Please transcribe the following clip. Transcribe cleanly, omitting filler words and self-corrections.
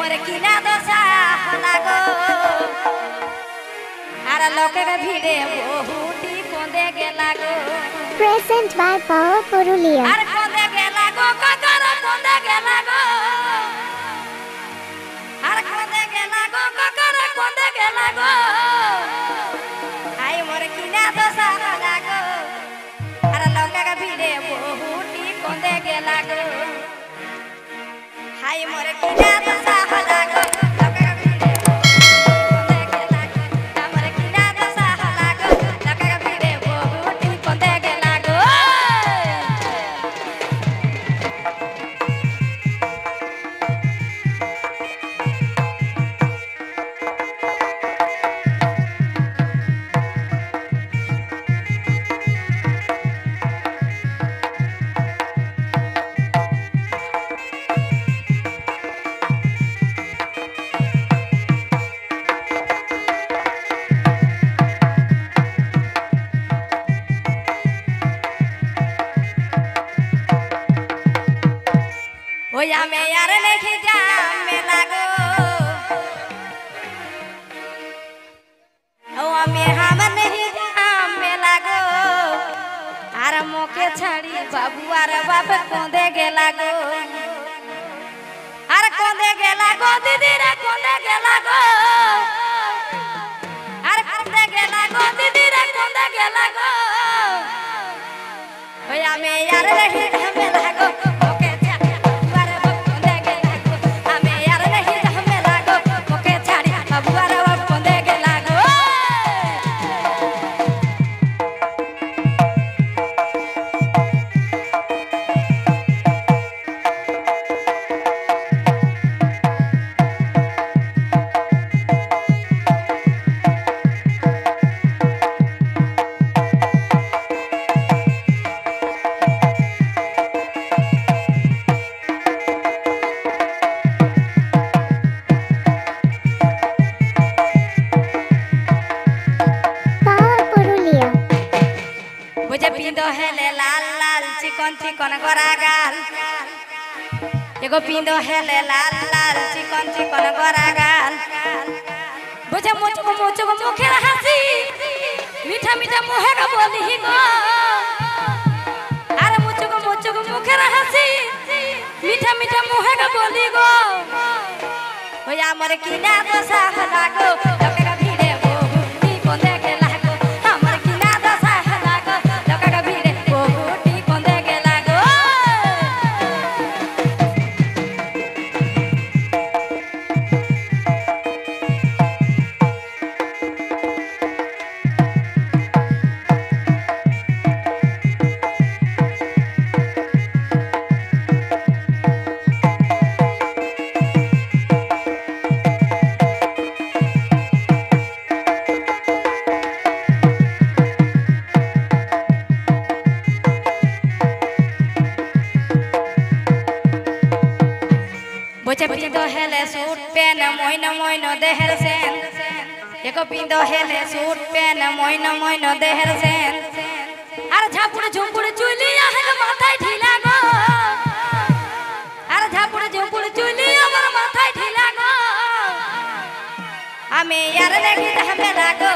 मोर किना दोसा लागो आरा लोके के भिड़े बहुटी कोंदे के लागो Present by Power Purulia. आर कोंदे के लागो ककर कोंदे के लागो आर कोंदे के लागो ककर कोंदे के लागो आई मोर किना दोसा लागो आरा लोके के भिड़े बहुटी कोंदे के लागो हाय मोर किना दोसा लागो ओया में यार नहीं जाम में लागो ओया में हम नहीं जाम में लागो आर मोके छाड़ी बाबू आर बाप कोंदे के लागो आर कोंदे के लागो दीदी रे कोंदे के लागो आर कोंदे के लागो दीदी रे कोंदे के लागो ओया में यार नहीं जाम में लागो पिंदो हेले लाल लाल चिकन चिकन गोरा गाल एगो पिंदो हेले लाल लाल चिकन चिकन गोरा गाल बुझे मुझको मुखे हंसी मीठा मीठा मुहे का बोली गो अरे मुझको मुखे हंसी मीठा मीठा मुहे का बोली गो होया मोर किना दोसा लागो लोके का भिड़े वो टी कोंदे के लागो हमर किना दोसा लागो लोके का भिड़े वो टी कोंदे के लागो बोचे पिंदो हेले सूट पेन मोइनो देहर सेन एको पिंदो हेले सूट पेन मोइनो देहर सेन अरे झापुड़ झुपुड़ चुलिया हर माथाय ढीला गो अरे झापुड़ झुपुड़ चुलिया हमर माथाय ढीला गो हमें यार देखि हमें लागो